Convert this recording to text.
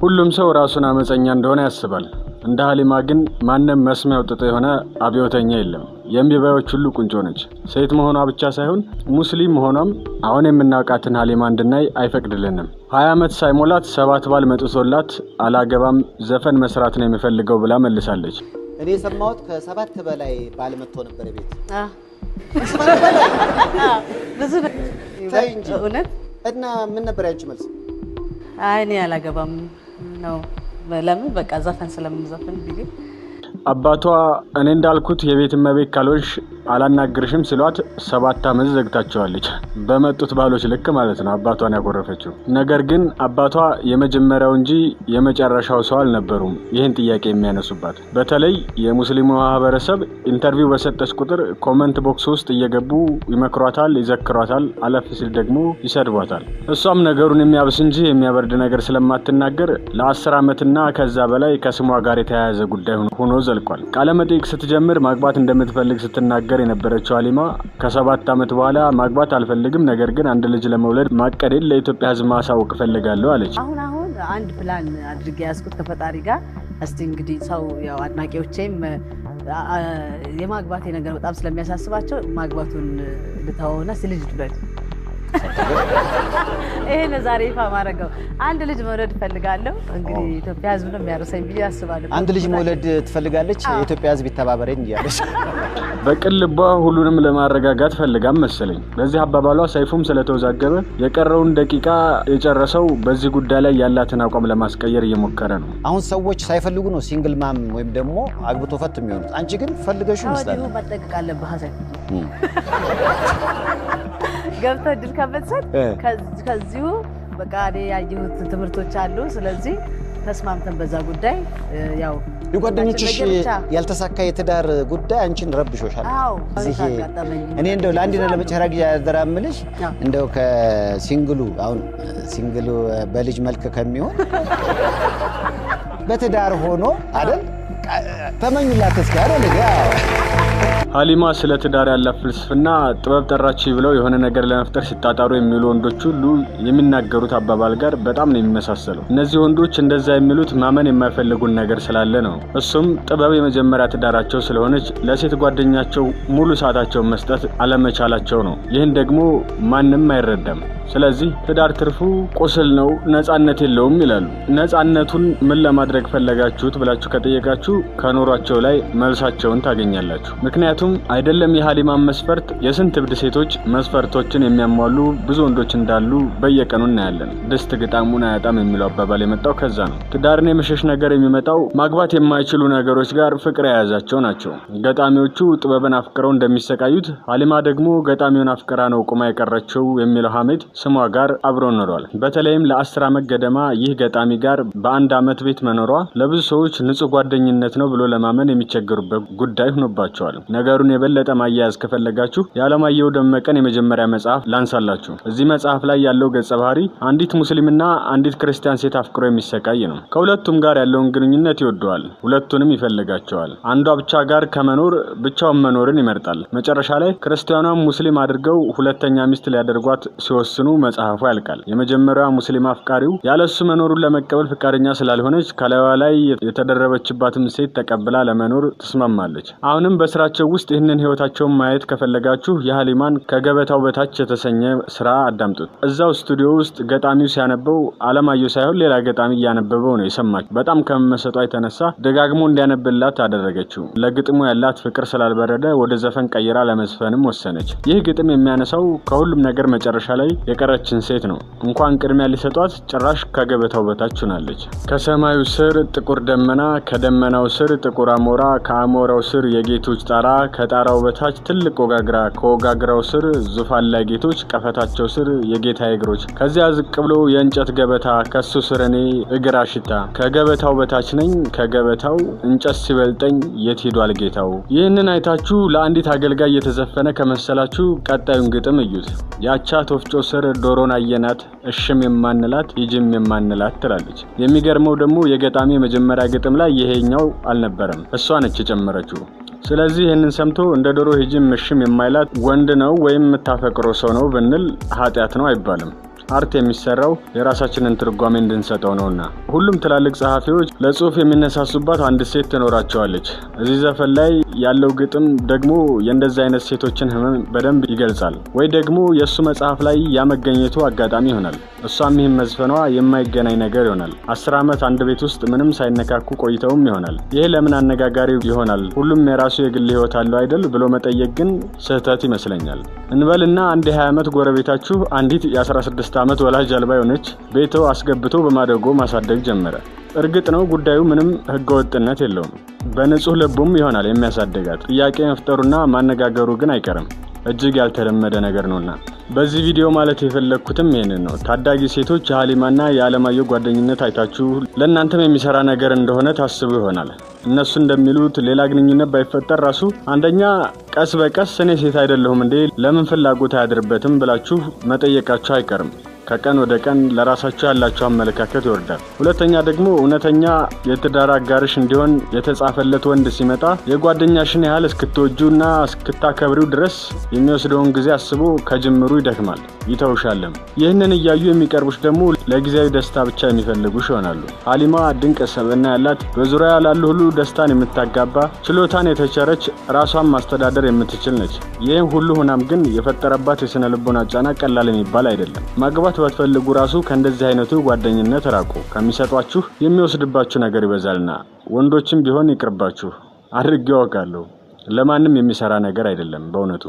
ሁሉም ሰው ራሱን አመፀኛ እንደሆነ ያስባል። እንደ ሀሊማ ግን ማንም መስሚያው ጥጥ የሆነ አብዮተኛ የለም። የሚባዮች ሁሉ ቁንጮ ነች። ሴት መሆኗ ብቻ ሳይሆን ሙስሊም መሆኗም አሁን የምናውቃትን ሀሊማ እንድናይ አይፈቅድልንም። 20 ዓመት ሳይሞላት 7 ባል መጥቶላት አላገባም ዘፈን መስራት ነው የሚፈልገው ብላ መልሳለች። እኔ ሰማሁት ከ7 በላይ ባል መጥቶ ነበር ቤት። ብዙ እውነት እና ምን ነበር ያንቺ መልስ? አይ እኔ አላገባም ነው ለምን በቃ ዘፈን ስለምዘፈን ቢል አባቷ እኔ እንዳልኩት የቤት እመቤት ካልሆንሽ አላናግርሽም ሲሏት 7 ዓመት ዘግታቸዋለች። በመጡት ባሎች ልክ ማለት ነው አባቷን ያቆረፈችው። ነገር ግን አባቷ የመጀመሪያው እንጂ የመጨረሻው ሰው አልነበሩም ይህን ጥያቄ የሚያነሱባት። በተለይ የሙስሊሙ ማህበረሰብ ኢንተርቪው በሰጠች ቁጥር ኮሜንት ቦክስ ውስጥ እየገቡ ይመክሯታል፣ ይዘክሯታል፣ አለፍ ሲል ደግሞ ይሰድቧታል። እሷም ነገሩን የሚያብስ እንጂ የሚያበርድ ነገር ስለማትናገር ለ10 ዓመትና ከዛ በላይ ከስሟ ጋር የተያያዘ ጉዳይ ሆኖ ዘልቋል። ቃለ መጠይቅ ስትጀምር ማግባት እንደምትፈልግ ስትናገር የነበረችው ሀሊማ ከ7 ዓመት በኋላ ማግባት አልፈልግም፣ ነገር ግን አንድ ልጅ ለመውለድ ማቀዴን ለኢትዮጵያ ሕዝብ ማሳወቅ ፈልጋለሁ አለች። አሁን አንድ ፕላን አድርጌ ያስኩት ከፈጣሪ ጋር እስቲ እንግዲህ ሰው ያው አድናቂዎቼም የማግባቴ ነገር በጣም ስለሚያሳስባቸው ማግባቱን ልተውና ልጅ ልውለድ ይሄን ዛሬ ይፋ ማረጋው አንድ ልጅ መውለድ ፈልጋለሁ። እንግዲህ ኢትዮጵያ ሕዝብ ነው የሚያርሰኝ ብዬ አስባለሁ። አንድ ልጅ መውለድ ትፈልጋለች የኢትዮጵያ ሕዝብ ይተባበረኝ እያለች በቅን ልቧ ሁሉንም ለማረጋጋት ፈልጋም መሰለኝ። በዚህ አባባሏ ሰይፉም ስለተወዛገበ የቀረውን ደቂቃ የጨረሰው በዚህ ጉዳይ ላይ ያላትን አቋም ለማስቀየር እየሞከረ ነው። አሁን ሰዎች ሳይፈልጉ ነው ሲንግል ማም ወይም ደግሞ አግብቶ ፈት የሚሆኑት። አንቺ ግን ፈልገሽው ይመስላል። አዎ መጠንቀቅ አለብህ ሀሰን ገብተህ ድል ከመሰጥ ከዚሁ በቃ ያየሁት ትምህርቶች አሉ። ስለዚህ ተስማምተን በዛ ጉዳይ ያው የጓደኞችሽ ያልተሳካ የትዳር ጉዳይ አንቺን ረብሾሻል። አዎ እኔ እንደው ለአንዴና ለመጨረሻ ጊዜ ያደራምልሽ እንደው ከሲንግሉ አሁን ሲንግሉ በልጅ መልክ ከሚሆን በትዳር ሆኖ አይደል ተመኙላት እስኪ አይደል ያው ሀሊማ ስለ ትዳር ያላት ፍልስፍና ጥበብ ጠራች ብለው የሆነ ነገር ለመፍጠር ሲጣጣሩ የሚሉ ወንዶች ሁሉ የሚናገሩት አባባል ጋር በጣም ነው የሚመሳሰለው። እነዚህ ወንዶች እንደዛ የሚሉት ማመን የማይፈልጉን ነገር ስላለ ነው። እሱም ጥበብ የመጀመሪያ ትዳራቸው ስለሆነች ለሴት ጓደኛቸው ሙሉ ሰዓታቸውን መስጠት አለመቻላቸው ነው። ይህን ደግሞ ማንም አይረዳም። ስለዚህ ትዳር ትርፉ ቁስል ነው፣ ነፃነት የለውም ይላሉ። ነፃነቱን ምን ለማድረግ ፈለጋችሁት ብላችሁ ከጠየቃችሁ ከኖሯቸው ላይ መልሳቸውን ታገኛላችሁ። ምክንያቱም አይደለም የሀሊማን መስፈርት የስንት እብድ ሴቶች መስፈርቶችን የሚያሟሉ ብዙ ወንዶች እንዳሉ በየቀኑ እናያለን። ድስት ግጣሙን አያጣም የሚለው አባባል የመጣው ከዛ ነው። ትዳርን የመሸሽ ነገር የሚመጣው ማግባት የማይችሉ ነገሮች ጋር ፍቅር የያዛቸው ናቸው። ገጣሚዎቹ ጥበብን አፍቅረው እንደሚሰቃዩት ሀሊማ ደግሞ ገጣሚውን አፍቅራ ነው ቁማ የቀረችው የሚለው ሀሜት ስሟ ጋር አብሮ ኖሯል። በተለይም ለ10 ዓመት ገደማ ይህ ገጣሚ ጋር በአንድ ዓመት ቤት መኖሯ ለብዙ ሰዎች ንጹህ ጓደኝነት ነው ብሎ ለማመን የሚቸገሩበት ጉዳይ ሆኖባቸዋል። ነገሩን የበለጠ ማያያዝ ከፈለጋችሁ የዓለማየሁ ደመቀን የመጀመሪያ መጽሐፍ ላንሳላችሁ። እዚህ መጽሐፍ ላይ ያለው ገጸ ባህሪ አንዲት ሙስሊምና አንዲት ክርስቲያን ሴት አፍቅሮ የሚሰቃይ ነው። ከሁለቱም ጋር ያለውን ግንኙነት ይወደዋል፣ ሁለቱንም ይፈልጋቸዋል። አንዷ ብቻ ጋር ከመኖር ብቻውን መኖርን ይመርጣል። መጨረሻ ላይ ክርስቲያኗን ሙስሊም አድርገው ሁለተኛ ሚስት ሊያደርጓት ሲወስኑ መጽሐፉ ያልቃል። የመጀመሪያዋ ሙስሊም አፍቃሪው ያለሱ መኖሩን ለመቀበል ፍቃደኛ ስላልሆነች ከላይዋ ላይ የተደረበችባትን ሴት ተቀብላ ለመኖር ትስማማለች። አሁንም በስራቸው ውስጥ ይህንን ህይወታቸውን ማየት ከፈለጋችሁ የሀሊማን ከገበታው በታች የተሰኘ ስራ አዳምጡት። እዛው ስቱዲዮ ውስጥ ገጣሚው ሲያነበው ዓለማየሁ ሳይሆን ሌላ ገጣሚ እያነበበው ነው የሰማች። በጣም ከመመሰጧ የተነሳ ደጋግሞ እንዲያነብላት አደረገችው። ለግጥሙ ያላት ፍቅር ስላልበረደ ወደ ዘፈን ቀይራ ለመዝፈንም ወሰነች። ይህ ግጥም የሚያነሳው ከሁሉም ነገር መጨረሻ ላይ የቀረችን ሴት ነው። እንኳን ቅድሚያ ሊሰጧት ጭራሽ ከገበታው በታች ሆናለች። ከሰማዩ ስር ጥቁር ደመና፣ ከደመናው ስር ጥቁር አሞራ፣ ከአሞራው ስር የጌቶች ጣራ፣ ከጣራው በታች ትልቅ ወጋግራ፣ ከወጋግራው ስር ዙፋን ላይ ጌቶች፣ ቀፈታቸው ስር የጌታ እግሮች፣ ከዚያ ዝቅ ብሎ የእንጨት ገበታ፣ ከሱ ስር እኔ እግር አሽታ፣ ከገበታው በታች ነኝ ከገበታው እንጨት ሲበልጠኝ የት ሄዷል ጌታው። ይህንን አይታችሁ ለአንዲት አገልጋይ የተዘፈነ ከመሰላችሁ ቀጣዩን ግጥም እዩት። ያቻት ወፍጮ ስር ዶሮን አየናት እሽም የማንላት ይጅም የማንላት ትላለች። የሚገርመው ደግሞ የገጣሚ የመጀመሪያ ግጥም ላይ ይሄኛው አልነበረም፣ እሷ ነች የጨመረችው። ስለዚህ ይህንን ሰምቶ እንደ ዶሮ ሂጅም እሽም የማይላት ወንድ ነው ወይም የምታፈቅረው ሰው ነው ብንል ኃጢአት ነው አይባልም። አርት የሚሰራው የራሳችንን ትርጓሜ እንድንሰጠው ነውና ሁሉም ትላልቅ ጸሐፊዎች ለጽሁፍ የሚነሳሱባት አንድ ሴት ትኖራቸዋለች። እዚህ ዘፈን ላይ ያለው ግጥም ደግሞ የእንደዛ አይነት ሴቶችን ህመም በደንብ ይገልጻል። ወይ ደግሞ የሱ መጽሐፍ ላይ ያመገኘቱ አጋጣሚ ይሆናል። እሷም ይህን መዝፈኗ የማይገናኝ ነገር ይሆናል። 10 ዓመት አንድ ቤት ውስጥ ምንም ሳይነካኩ ቆይተውም ይሆናል። ይሄ ለምን አነጋጋሪ ይሆናል? ሁሉም የራሱ የግል ህይወት አለው አይደል ብሎ መጠየቅ ግን ስህተት ይመስለኛል። እንበልና አንድ የ20 ዓመት ጎረቤታችሁ አንዲት የ16 ዓመት ወላጅ አልባ የሆነች ቤቱ አስገብቶ በማደጎ ማሳደግ ጀመረ። እርግጥ ነው ጉዳዩ ምንም ህገወጥነት የለውም። በንጹህ ልቡም ይሆናል የሚያሳደጋት። ጥያቄ መፍጠሩና ማነጋገሩ ግን አይቀርም። እጅግ ያልተለመደ ነገር ነውና በዚህ ቪዲዮ ማለት የፈለኩትም ይሄንን ነው። ታዳጊ ሴቶች የሃሊማና የአለማየሁ ጓደኝነት አይታችሁ ለእናንተም የሚሰራ ነገር እንደሆነ ታስቡ ይሆናል። እነሱ እንደሚሉት ሌላ ግንኙነት ባይፈጠር ራሱ አንደኛ ቀስ በቀስ እኔ ሴት አይደለሁም እንዴ ለምን ፍላጎት አያድርበትም ብላችሁ መጠየቃችሁ አይቀርም። ከቀን ወደ ቀን ለራሳችሁ ያላችሁ አመለካከት ይወርዳል። ሁለተኛ ደግሞ እውነተኛ የትዳር አጋርሽ እንዲሆን የተጻፈለት ወንድ ሲመጣ የጓደኛሽን ያህል እስክትወጁና እስክታከብሪው ድረስ የሚወስደውን ጊዜ አስቦ ከጅምሩ ይደክማል፣ ይተውሻልም። ይህንን እያዩ የሚቀርቡሽ ደግሞ ለጊዜያዊ ደስታ ብቻ የሚፈልጉሽ ይሆናሉ። ሃሊማ ድንቅ ሰብዕና ያላት፣ በዙሪያ ላሉ ሁሉ ደስታን የምታጋባ፣ ችሎታን የተቸረች፣ ራሷን ማስተዳደር የምትችል ነች። ይህም ሁሉ ሆናም ግን የፈጠረባት የስነ ልቦና ጫና ቀላል የሚባል አይደለም። ማግባት ባትፈልጉ ራሱ ከእንደዚህ አይነቱ ጓደኝነት ራቁ። ከሚሰጧችሁ የሚወስድባችሁ ነገር ይበዛልና ወንዶችም ቢሆን ይቅርባችሁ። አድርጌው አውቃለሁ። ለማንም የሚሰራ ነገር አይደለም በእውነቱ።